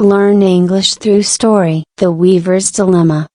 Learn English through story. The Weaver's Dilemma.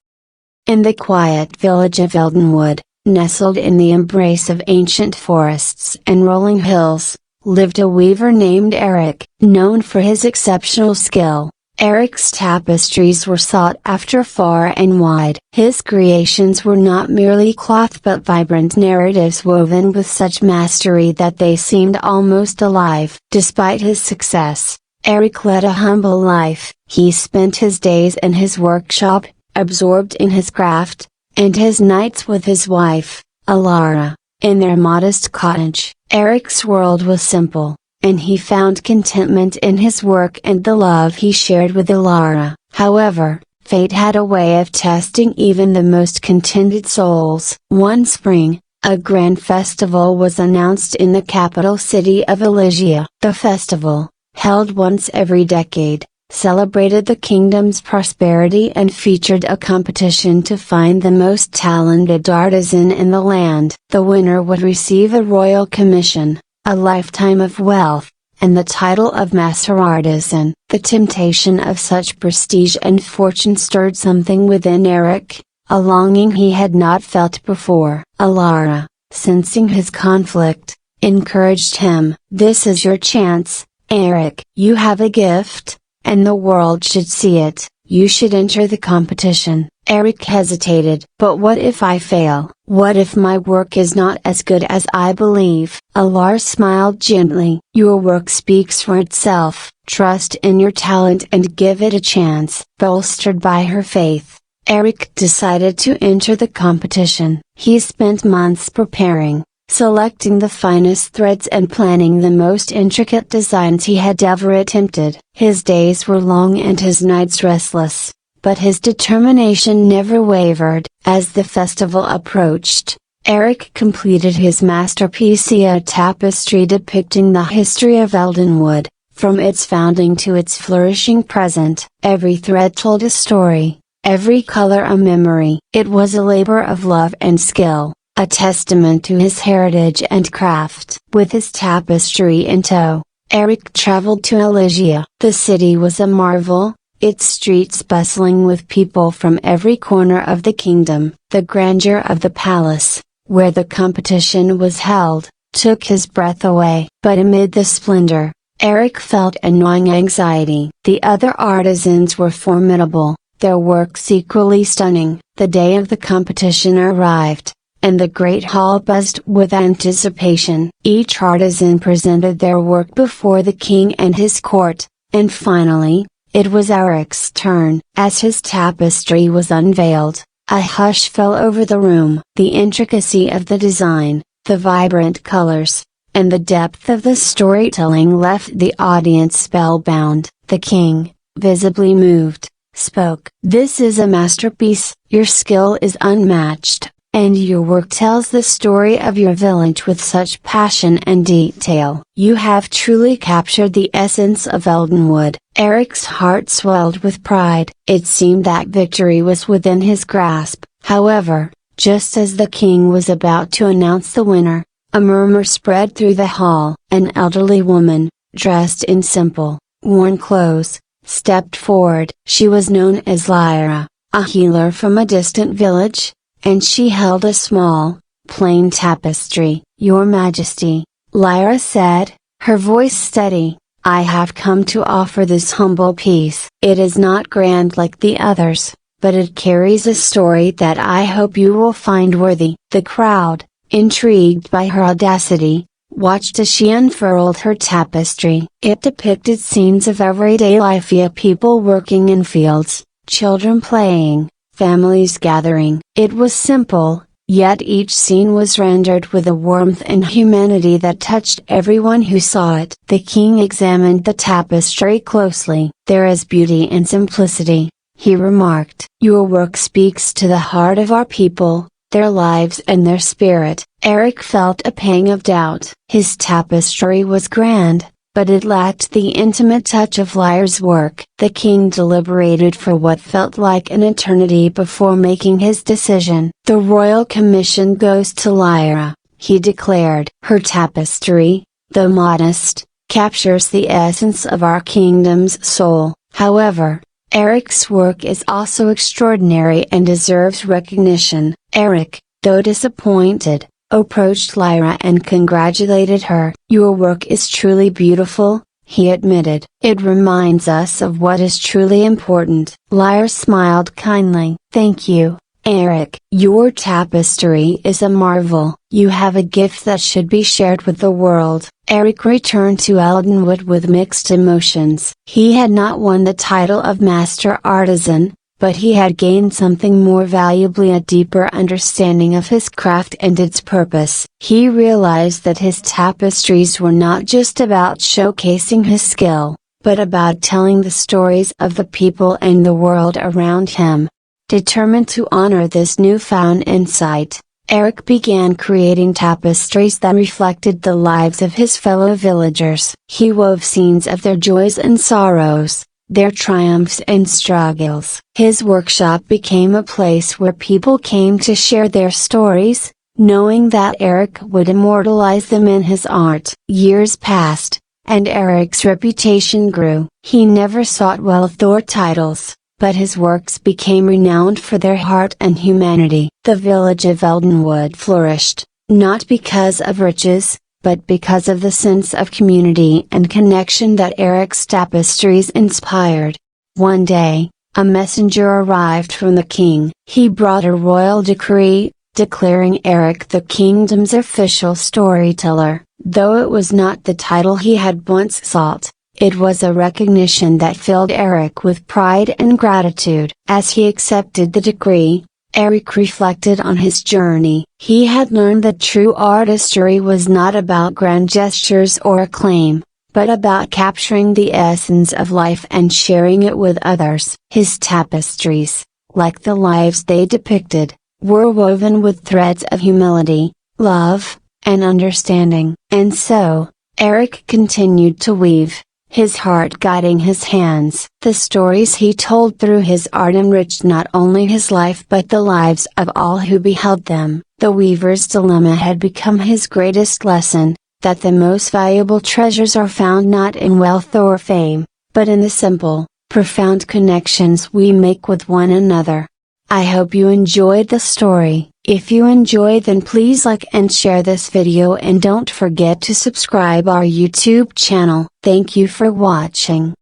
In the quiet village of Eldenwood, nestled in the embrace of ancient forests and rolling hills, lived a weaver named Eric. Known for his exceptional skill, Eric's tapestries were sought after far and wide. His creations were not merely cloth but vibrant narratives woven with such mastery that they seemed almost alive. Despite his success, Eric led a humble life. He spent his days in his workshop, absorbed in his craft, and his nights with his wife, Alara, in their modest cottage. Eric's world was simple, and he found contentment in his work and the love he shared with Alara. However, fate had a way of testing even the most contented souls. One spring, a grand festival was announced in the capital city of Elysia. The festival, held once every decade, celebrated the kingdom's prosperity and featured a competition to find the most talented artisan in the land. The winner would receive a royal commission, a lifetime of wealth, and the title of Master Artisan. The temptation of such prestige and fortune stirred something within Eric, a longing he had not felt before. Alara, sensing his conflict, encouraged him. "This is your chance, Eric. You have a gift, and the world should see it. You should enter the competition." Eric hesitated. "But what if I fail? What if my work is not as good as I believe?" Alara smiled gently. "Your work speaks for itself. Trust in your talent and give it a chance." Bolstered by her faith, Eric decided to enter the competition. He spent months preparing, selecting the finest threads and planning the most intricate designs he had ever attempted. His days were long and his nights restless, but his determination never wavered. As the festival approached, Eric completed his masterpiece, a tapestry depicting the history of Eldenwood, from its founding to its flourishing present. Every thread told a story, every color a memory. It was a labor of love and skill, a testament to his heritage and craft. With his tapestry in tow, Eric traveled to Elysia. The city was a marvel, its streets bustling with people from every corner of the kingdom. The grandeur of the palace, where the competition was held, took his breath away. But amid the splendor, Eric felt a gnawing anxiety. The other artisans were formidable, their works equally stunning. The day of the competition arrived, and the great hall buzzed with anticipation. Each artisan presented their work before the king and his court, and finally, it was Eric's turn. As his tapestry was unveiled, a hush fell over the room. The intricacy of the design, the vibrant colors, and the depth of the storytelling left the audience spellbound. The king, visibly moved, spoke. "This is a masterpiece. Your skill is unmatched, and your work tells the story of your village with such passion and detail. You have truly captured the essence of Eldenwood." Eric's heart swelled with pride. It seemed that victory was within his grasp. However, just as the king was about to announce the winner, a murmur spread through the hall. An elderly woman, dressed in simple, worn clothes, stepped forward. She was known as Lyra, a healer from a distant village, and she held a small, plain tapestry. "Your Majesty," Lyra said, her voice steady, "I have come to offer this humble piece. It is not grand like the others, but it carries a story that I hope you will find worthy." The crowd, intrigued by her audacity, watched as she unfurled her tapestry. It depicted scenes of everyday life, people working in fields, children playing, families gathering. It was simple, yet each scene was rendered with a warmth and humanity that touched everyone who saw it. The king examined the tapestry closely. "There is beauty in simplicity," he remarked. "Your work speaks to the heart of our people, their lives and their spirit." Eric felt a pang of doubt. His tapestry was grand, but it lacked the intimate touch of Lyra's work. The king deliberated for what felt like an eternity before making his decision. "The royal commission goes to Lyra," he declared. "Her tapestry, though modest, captures the essence of our kingdom's soul, However, Eric's work is also extraordinary and deserves recognition. Eric, though disappointed, approached Lyra and congratulated her. "Your work is truly beautiful," he admitted. "It reminds us of what is truly important." Lyra smiled kindly. "Thank you, Eric. Your tapestry is a marvel. You have a gift that should be shared with the world." Eric returned to Eldenwood with mixed emotions. He had not won the title of Master Artisan, but he had gained something more valuably, a deeper understanding of his craft and its purpose. He realized that his tapestries were not just about showcasing his skill, but about telling the stories of the people and the world around him. Determined to honor this newfound insight, Eric began creating tapestries that reflected the lives of his fellow villagers. He wove scenes of their joys and sorrows, their triumphs and struggles. His workshop became a place where people came to share their stories, knowing that Eric would immortalize them in his art. Years passed, and Eric's reputation grew. He never sought wealth or titles, but his works became renowned for their heart and humanity. The village of Eldenwood flourished, not because of riches, but because of the sense of community and connection that Eric's tapestries inspired. One day, a messenger arrived from the king. He brought a royal decree, declaring Eric the kingdom's official storyteller. Though it was not the title he had once sought, it was a recognition that filled Eric with pride and gratitude. As he accepted the decree, Eric reflected on his journey. He had learned that true artistry was not about grand gestures or acclaim, but about capturing the essence of life and sharing it with others. His tapestries, like the lives they depicted, were woven with threads of humility, love, and understanding. And so, Eric continued to weave, his heart guiding his hands. The stories he told through his art enriched not only his life but the lives of all who beheld them. The weaver's dilemma had become his greatest lesson, that the most valuable treasures are found not in wealth or fame, but in the simple, profound connections we make with one another. I hope you enjoyed the story. If you enjoyed, then please like and share this video, and don't forget to subscribe our YouTube channel. Thank you for watching.